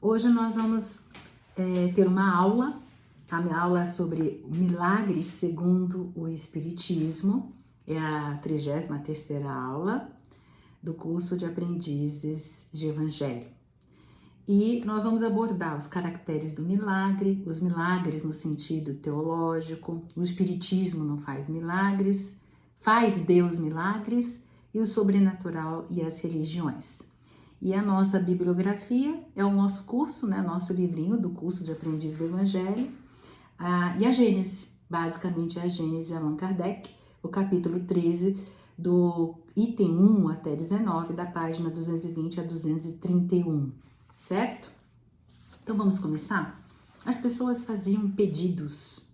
Hoje nós vamos ter uma aula, a minha aula é sobre milagres segundo o Espiritismo, é a 33ª aula do curso de aprendizes de Evangelho. E nós vamos abordar os caracteres do milagre, os milagres no sentido teológico, o Espiritismo não faz milagres, faz Deus milagres, e o sobrenatural e as religiões. E a nossa bibliografia é o nosso curso, né, nosso livrinho do curso de aprendiz do Evangelho, e a Gênese, basicamente a Gênese de Allan Kardec, o capítulo 13, do item 1 até 19, da página 220 a 231, certo? Então vamos começar? As pessoas faziam pedidos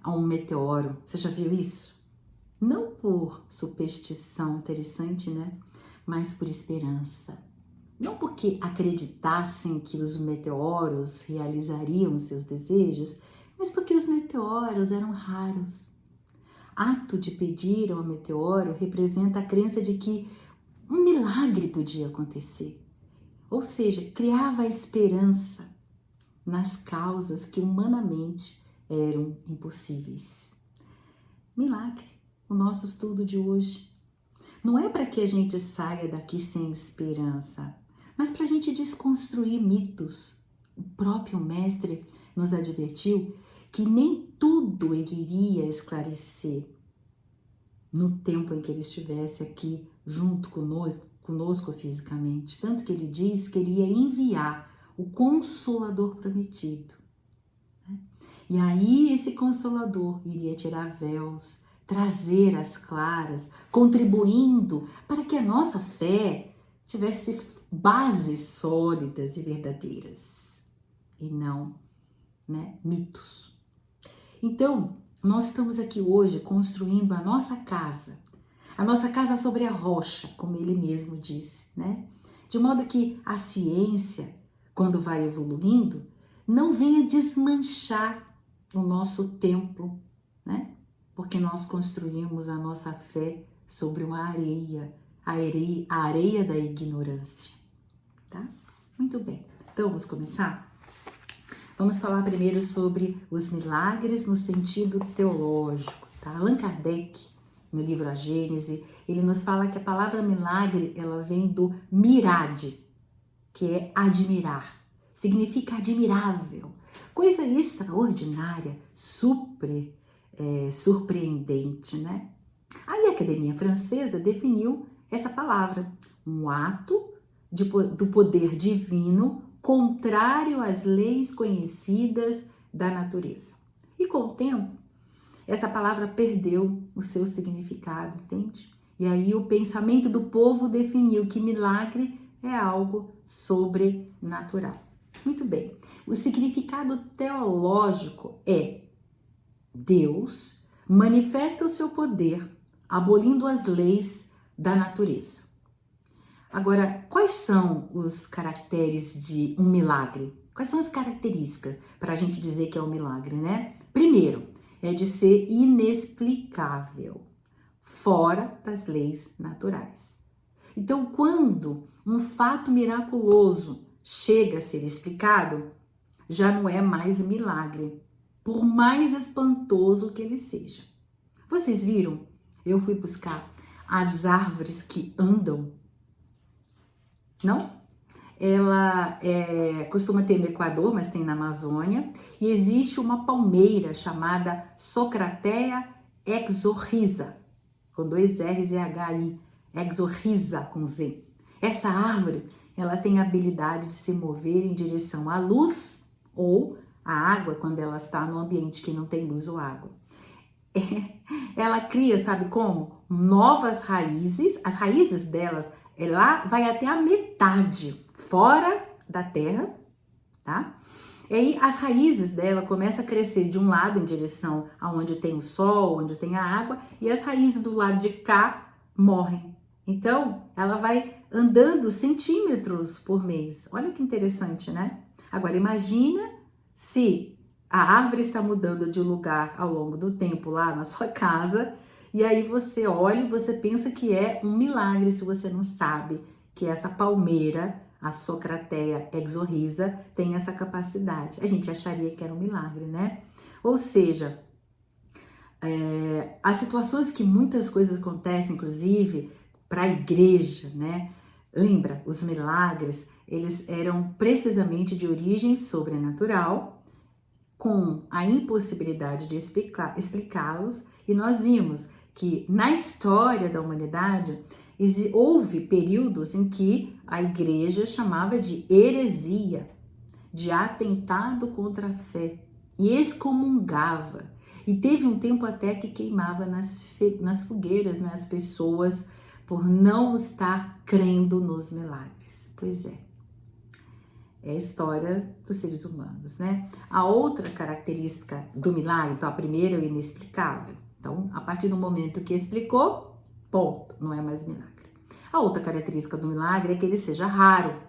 a um meteoro, você já viu isso? Não por superstição, interessante, né? Mas por esperança. Não porque acreditassem que os meteoros realizariam seus desejos, mas porque os meteoros eram raros. Ato de pedir ao meteoro representa a crença de que um milagre podia acontecer. Ou seja, criava a esperança nas causas que humanamente eram impossíveis. Milagre, o nosso estudo de hoje. Não é para que a gente saia daqui sem esperança, mas para a gente desconstruir mitos. O próprio mestre nos advertiu que nem tudo ele iria esclarecer no tempo em que ele estivesse aqui junto conosco fisicamente. Tanto que ele diz que ele ia enviar o Consolador prometido. E aí esse Consolador iria tirar véus, trazer as claras, contribuindo para que a nossa fé tivesse bases sólidas e verdadeiras, e não, mitos. Então, nós estamos aqui hoje construindo a nossa casa sobre a rocha, como ele mesmo disse, né? De modo que a ciência, quando vai evoluindo, não venha desmanchar o nosso templo, né? Porque nós construímos a nossa fé sobre uma areia, a areia da ignorância, tá? Muito bem, então vamos começar? Vamos falar primeiro sobre os milagres no sentido teológico, tá? Allan Kardec, no livro A Gênese, ele nos fala que a palavra milagre, ela vem do mirade, que é admirar, significa admirável, coisa extraordinária, surpreendente, né? Aí a Academia Francesa definiu essa palavra, um ato do poder divino contrário às leis conhecidas da natureza. E com o tempo, essa palavra perdeu o seu significado, entende? E aí o pensamento do povo definiu que milagre é algo sobrenatural. Muito bem, o significado teológico é: Deus manifesta o seu poder abolindo as leis da natureza. Agora, quais são os caracteres de um milagre? Quais são as características para a gente dizer que é um milagre, né? Primeiro, é de ser inexplicável, fora das leis naturais. Então, quando um fato miraculoso chega a ser explicado, já não é mais milagre, por mais espantoso que ele seja. Vocês viram? Eu fui buscar as árvores que andam. Não? Ela costuma ter no Equador, mas tem na Amazônia. E existe uma palmeira chamada Socratea exorrhiza, com 2 R's e H-I, exorrhiza com Z. Essa árvore, ela tem a habilidade de se mover em direção à luz ou à água, quando ela está no ambiente que não tem luz ou água. Ela cria, sabe como? Novas raízes, as raízes delas, ela vai até a metade fora da terra, tá? E aí as raízes dela começam a crescer de um lado em direção aonde tem o sol, onde tem a água, e as raízes do lado de cá morrem. Então, ela vai andando centímetros por mês. Olha que interessante, né? Agora, imagina se a árvore está mudando de lugar ao longo do tempo lá na sua casa, e aí você olha e você pensa que é um milagre se você não sabe que essa palmeira a Socrateia exorrhiza, tem essa capacidade. A gente acharia que era um milagre, né? Ou seja, as situações que muitas coisas acontecem, inclusive para a igreja, né? Lembra, os milagres, eles eram precisamente de origem sobrenatural, com a impossibilidade de explicá-los, e nós vimos que na história da humanidade houve períodos em que a igreja chamava de heresia, de atentado contra a fé, e excomungava. E teve um tempo até que queimava nas fogueiras, né, as pessoas por não estar crendo nos milagres. Pois é a história dos seres humanos, né? A outra característica do milagre, então a primeira é o inexplicável. Então, a partir do momento que explicou, ponto, não é mais milagre. A outra característica do milagre é que ele seja raro,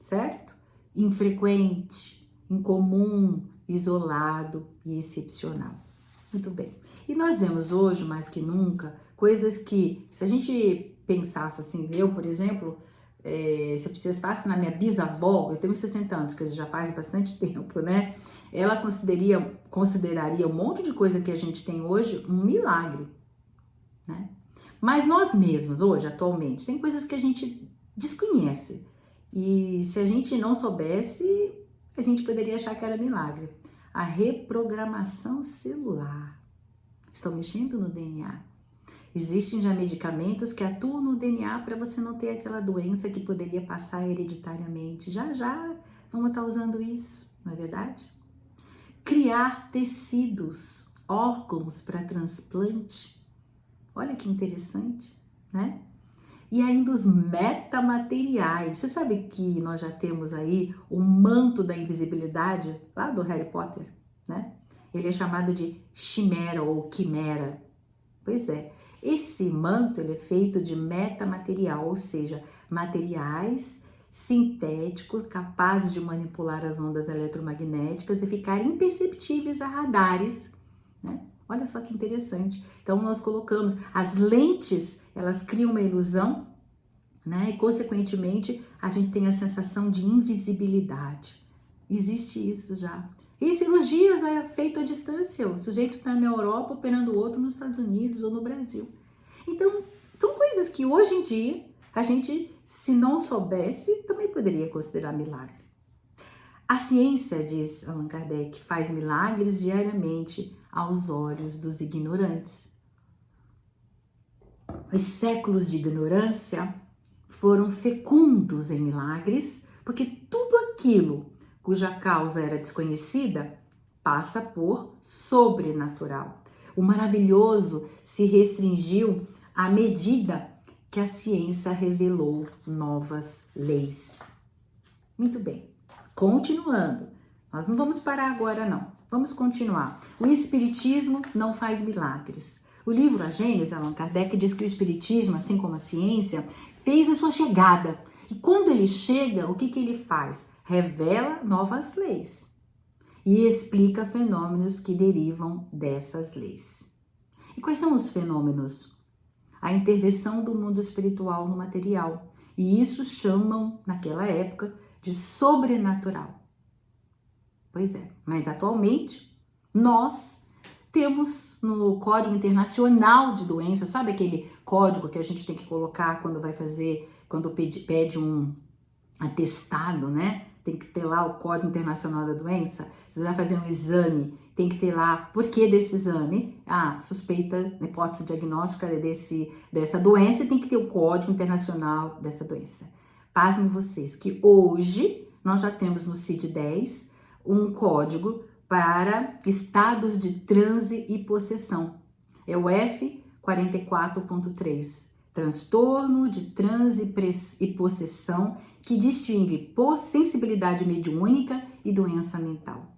certo? Infrequente, incomum, isolado e excepcional. Muito bem. E nós vemos hoje, mais que nunca, coisas que, se a gente pensasse assim, eu, por exemplo, se eu pensasse na minha bisavó, eu tenho 60 anos, que já faz bastante tempo, né? Ela consideraria um monte de coisa que a gente tem hoje um milagre, né? Mas nós mesmos, hoje, atualmente, tem coisas que a gente desconhece. E se a gente não soubesse, a gente poderia achar que era milagre. A reprogramação celular. Estão mexendo no DNA. Existem já medicamentos que atuam no DNA para você não ter aquela doença que poderia passar hereditariamente. Já vamos estar usando isso, não é verdade? Criar tecidos, órgãos para transplante. Olha que interessante, né? E ainda os metamateriais. Você sabe que nós já temos aí o manto da invisibilidade lá do Harry Potter, né? Ele é chamado de chimera ou quimera. Pois é, esse manto ele é feito de metamaterial, ou seja, materiais sintéticos capazes de manipular as ondas eletromagnéticas e ficar imperceptíveis a radares, né? Olha só que interessante. Então, nós colocamos as lentes, elas criam uma ilusão, né? E, consequentemente, a gente tem a sensação de invisibilidade. Existe isso já. E cirurgias é feito à distância. O sujeito está na Europa operando o outro nos Estados Unidos ou no Brasil. Então, são coisas que hoje em dia, a gente, se não soubesse, também poderia considerar milagre. A ciência, diz Allan Kardec, faz milagres diariamente aos olhos dos ignorantes. Os séculos de ignorância foram fecundos em milagres, porque tudo aquilo cuja causa era desconhecida passa por sobrenatural. O maravilhoso se restringiu à medida que a ciência revelou novas leis. Muito bem. Continuando, nós não vamos parar agora não, vamos continuar. O Espiritismo não faz milagres. O livro A Gênese, Allan Kardec, diz que o Espiritismo, assim como a ciência, fez a sua chegada. E quando ele chega, o que ele faz? Revela novas leis e explica fenômenos que derivam dessas leis. E quais são os fenômenos? A intervenção do mundo espiritual no material. E isso chamam, naquela época, de sobrenatural. Pois é, mas atualmente nós temos no Código Internacional de Doenças, sabe aquele código que a gente tem que colocar quando vai fazer, quando pede um atestado, né? Tem que ter lá o Código Internacional da Doença. Se você vai fazer um exame, tem que ter lá por que desse exame. Suspeita, hipótese diagnóstica dessa doença, tem que ter o Código Internacional dessa doença. Pasmem vocês que hoje nós já temos no CID-10 um código para estados de transe e possessão. É o F44.3, transtorno de transe e possessão, que distingue sensibilidade mediúnica e doença mental.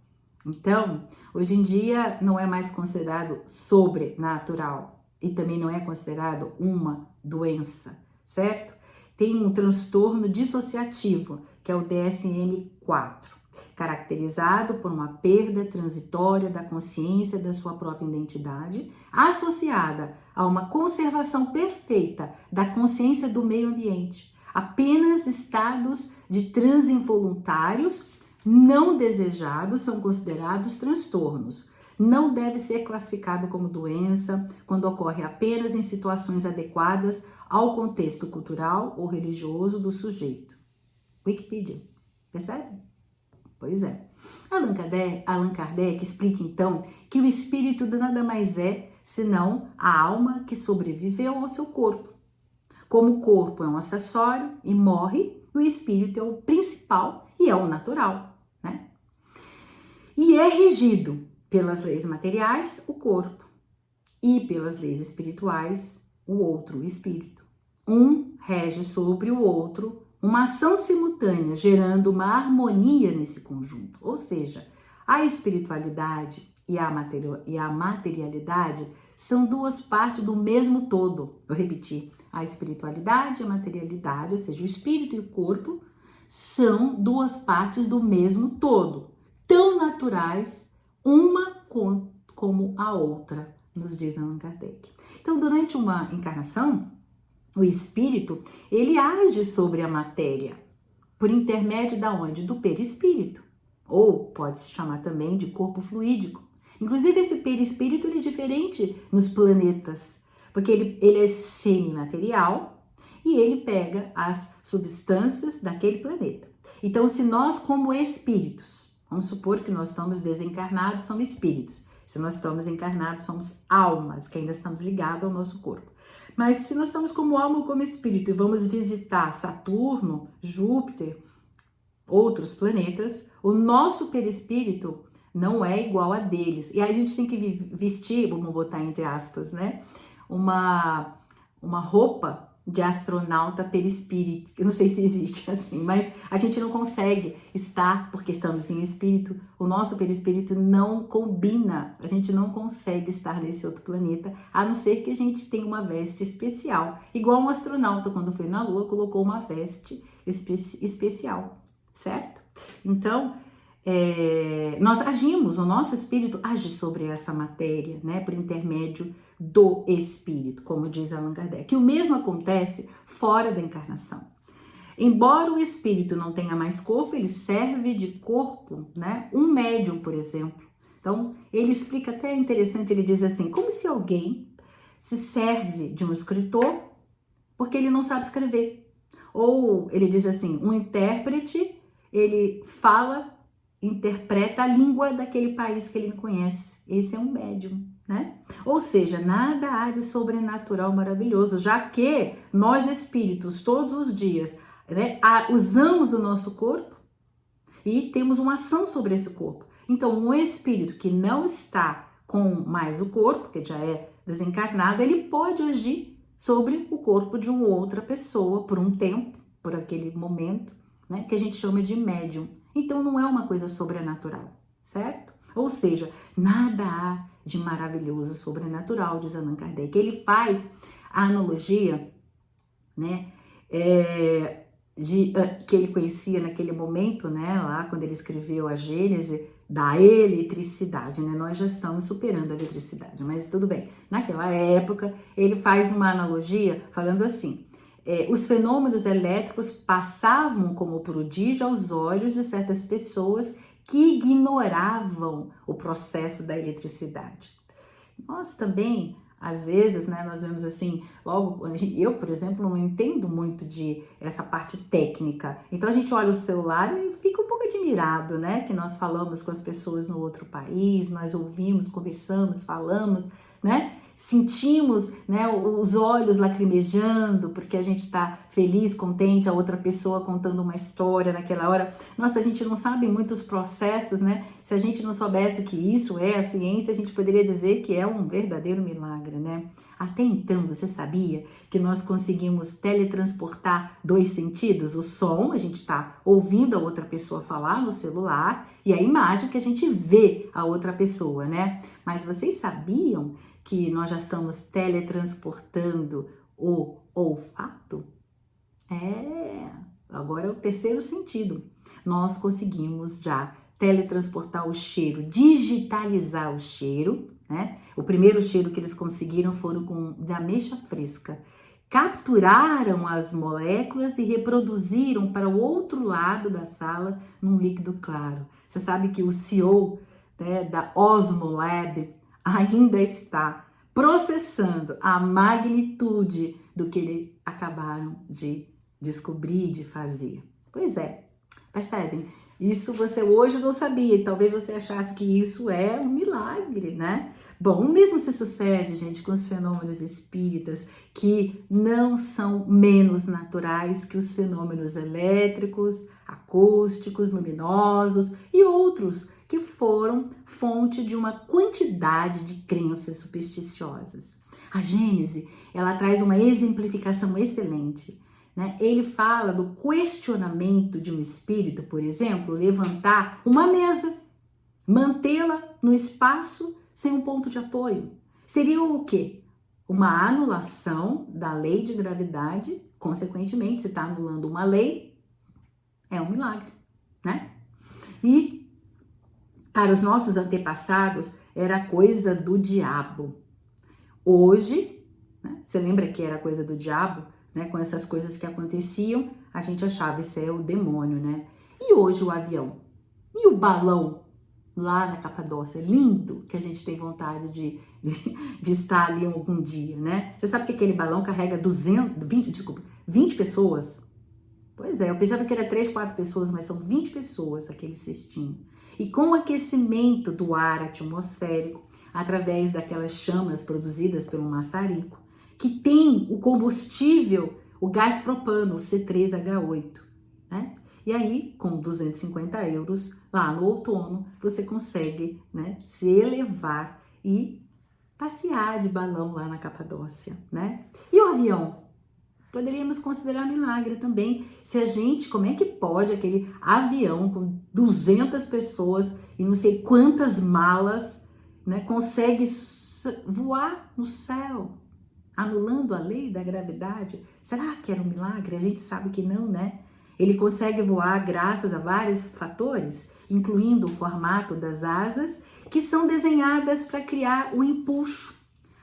Então, hoje em dia não é mais considerado sobrenatural e também não é considerado uma doença, certo? Tem um transtorno dissociativo, que é o DSM-4, caracterizado por uma perda transitória da consciência da sua própria identidade, associada a uma conservação perfeita da consciência do meio ambiente, Apenas estados de transe involuntários não desejados são considerados transtornos. Não deve ser classificado como doença quando ocorre apenas em situações adequadas ao contexto cultural ou religioso do sujeito. Wikipedia, percebe? Pois é. Allan Kardec explica então que o espírito nada mais é senão a alma que sobreviveu ao seu corpo. Como o corpo é um acessório e morre, o espírito é o principal e é o natural, né? E é regido pelas leis materiais, o corpo, e pelas leis espirituais, o outro, o espírito. Um rege sobre o outro, uma ação simultânea, gerando uma harmonia nesse conjunto. Ou seja, a espiritualidade e a materialidade são duas partes do mesmo todo. Vou repetir. A espiritualidade e a materialidade, ou seja, o espírito e o corpo, são duas partes do mesmo todo, tão naturais, uma como a outra, nos diz Allan Kardec. Então, durante uma encarnação, o espírito, ele age sobre a matéria, por intermédio da onde? Do perispírito, ou pode se chamar também de corpo fluídico. Inclusive, esse perispírito ele é diferente nos planetas, porque ele é semimaterial e ele pega as substâncias daquele planeta. Então, se nós, como espíritos, vamos supor que nós estamos desencarnados, somos espíritos. Se nós estamos encarnados, somos almas, que ainda estamos ligados ao nosso corpo. Mas se nós estamos como alma ou como espírito e vamos visitar Saturno, Júpiter, outros planetas, o nosso perispírito não é igual a deles. E aí a gente tem que vestir, vamos botar entre aspas, né? Uma roupa de astronauta perispírito. Eu não sei se existe assim, mas a gente não consegue estar, porque estamos em espírito, o nosso perispírito não combina, a gente não consegue estar nesse outro planeta, a não ser que a gente tenha uma veste especial. Igual um astronauta, quando foi na Lua, colocou uma veste especial, certo? Então, nós agimos, o nosso espírito age sobre essa matéria, né, por intermédio do espírito, como diz Allan Kardec. E o mesmo acontece fora da encarnação. Embora o espírito não tenha mais corpo, ele serve de corpo, né? Um médium, por exemplo. Então, ele explica até interessante, ele diz assim, como se alguém se serve de um escritor porque ele não sabe escrever. Ou ele diz assim, um intérprete, ele interpreta a língua daquele país que ele conhece. Esse é um médium, né? Ou seja, nada há de sobrenatural maravilhoso, já que nós espíritos, todos os dias, né, usamos o nosso corpo e temos uma ação sobre esse corpo. Então, um espírito que não está com mais o corpo, que já é desencarnado, ele pode agir sobre o corpo de uma outra pessoa por um tempo, por aquele momento, né, que a gente chama de médium. Então, não é uma coisa sobrenatural, certo? Ou seja, nada há de maravilhoso sobrenatural, diz Allan Kardec. Ele faz a analogia, né, que ele conhecia naquele momento, né, lá quando ele escreveu a Gênese, da eletricidade, né? Nós já estamos superando a eletricidade, mas tudo bem. Naquela época, ele faz uma analogia falando assim, os fenômenos elétricos passavam como prodígio aos olhos de certas pessoas que ignoravam o processo da eletricidade. Nós também, às vezes, né, nós vemos assim, logo, eu, por exemplo, não entendo muito de essa parte técnica, então a gente olha o celular e fica um pouco admirado, né, que nós falamos com as pessoas no outro país, nós ouvimos, conversamos, falamos, né, sentimos, né, os olhos lacrimejando, porque a gente está feliz, contente, a outra pessoa contando uma história naquela hora. Nossa, a gente não sabe muitos processos, né? Se a gente não soubesse que isso é a ciência, a gente poderia dizer que é um verdadeiro milagre, né? Até então, você sabia que nós conseguimos teletransportar 2 sentidos? O som, a gente está ouvindo a outra pessoa falar no celular, e a imagem que a gente vê a outra pessoa, né? Mas vocês sabiam que nós já estamos teletransportando o olfato? Agora é o 3º sentido. Nós conseguimos já teletransportar o cheiro, digitalizar o cheiro, né? O primeiro cheiro que eles conseguiram foram de ameixa fresca. capturaram as moléculas e reproduziram para o outro lado da sala num líquido claro. Você sabe que o CEO, né, da Osmo Lab ainda está processando a magnitude do que eles acabaram de descobrir, de fazer. Pois é, percebem? Isso você hoje não sabia, talvez você achasse que isso é um milagre, né? Bom, o mesmo se sucede, gente, com os fenômenos espíritas, que não são menos naturais que os fenômenos elétricos, acústicos, luminosos e outros que foram fonte de uma quantidade de crenças supersticiosas. A Gênese, ela traz uma exemplificação excelente. Ele fala do questionamento de um espírito, por exemplo, levantar uma mesa, mantê-la no espaço sem um ponto de apoio. Seria o quê? Uma anulação da lei de gravidade, consequentemente, se está anulando uma lei, é um milagre, né? E para os nossos antepassados, era coisa do diabo. Hoje, né, você lembra que era coisa do diabo? Né, com essas coisas que aconteciam, a gente achava isso é o demônio, né? E hoje o avião? E o balão lá na Capadócia? Lindo, que a gente tem vontade de estar ali algum dia, né? Você sabe que aquele balão carrega 20 pessoas? Pois é, eu pensava que era 3, 4 pessoas, mas são 20 pessoas aquele cestinho. E com o aquecimento do ar atmosférico, através daquelas chamas produzidas pelo maçarico, que tem o combustível, o gás propano, o C3H8, né? E aí, com 250 euros, lá no outono, você consegue, né, se elevar e passear de balão lá na Capadócia, né? E o avião? Poderíamos considerar milagre também. Se a gente, como é que pode aquele avião com 200 pessoas e não sei quantas malas, né, consegue voar no céu? Anulando a lei da gravidade? Será que era um milagre? A gente sabe que não, né? Ele consegue voar graças a vários fatores, incluindo o formato das asas, que são desenhadas para criar o empuxo.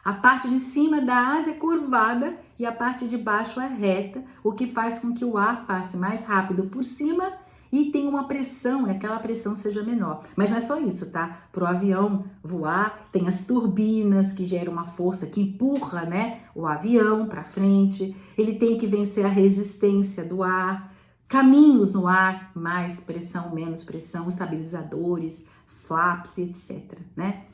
A parte de cima da asa é curvada e a parte de baixo é reta, o que faz com que o ar passe mais rápido por cima e tenha uma pressão, e aquela pressão seja menor. Mas não é só isso, tá? Para o avião voar, tem as turbinas que geram uma força que empurra, né, o avião para frente. Ele tem que vencer a resistência do ar, caminhos no ar, mais pressão, menos pressão, estabilizadores, flaps, etc, né?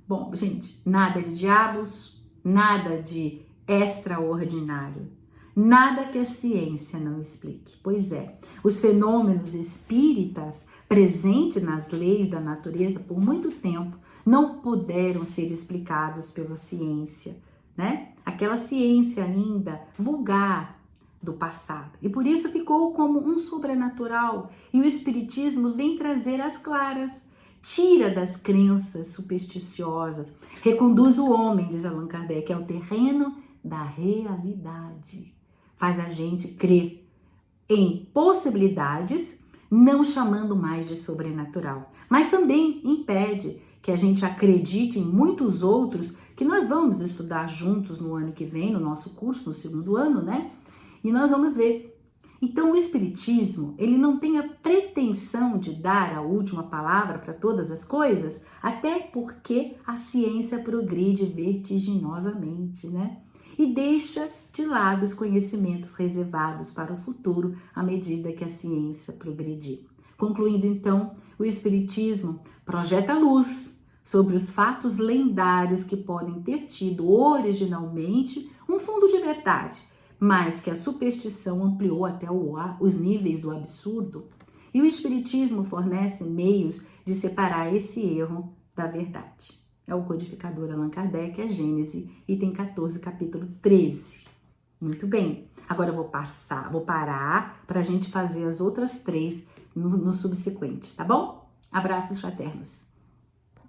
Bom, gente, nada de diabos, nada de extraordinário. Nada que a ciência não explique. Pois é, os fenômenos espíritas presentes nas leis da natureza por muito tempo não puderam ser explicados pela ciência, né? Aquela ciência ainda vulgar do passado. E por isso ficou como um sobrenatural. E o espiritismo vem trazer as claras. Tira das crenças supersticiosas, reconduz o homem, diz Allan Kardec, ao terreno da realidade. Faz a gente crer em possibilidades, não chamando mais de sobrenatural, mas também impede que a gente acredite em muitos outros que nós vamos estudar juntos no ano que vem, no nosso curso, no 2º ano, né? E nós vamos ver. Então, o Espiritismo, ele não tem a pretensão de dar a última palavra para todas as coisas, até porque a ciência progride vertiginosamente, né? E deixa de lado os conhecimentos reservados para o futuro à medida que a ciência progredir. Concluindo, então, o Espiritismo projeta luz sobre os fatos lendários que podem ter tido originalmente um fundo de verdade, mas que a superstição ampliou até os níveis do absurdo. E o Espiritismo fornece meios de separar esse erro da verdade. É o codificador Allan Kardec, a Gênese, item 14, capítulo 13. Muito bem, agora eu vou parar para a gente fazer as outras 3 no subsequente, tá bom? Abraços fraternos.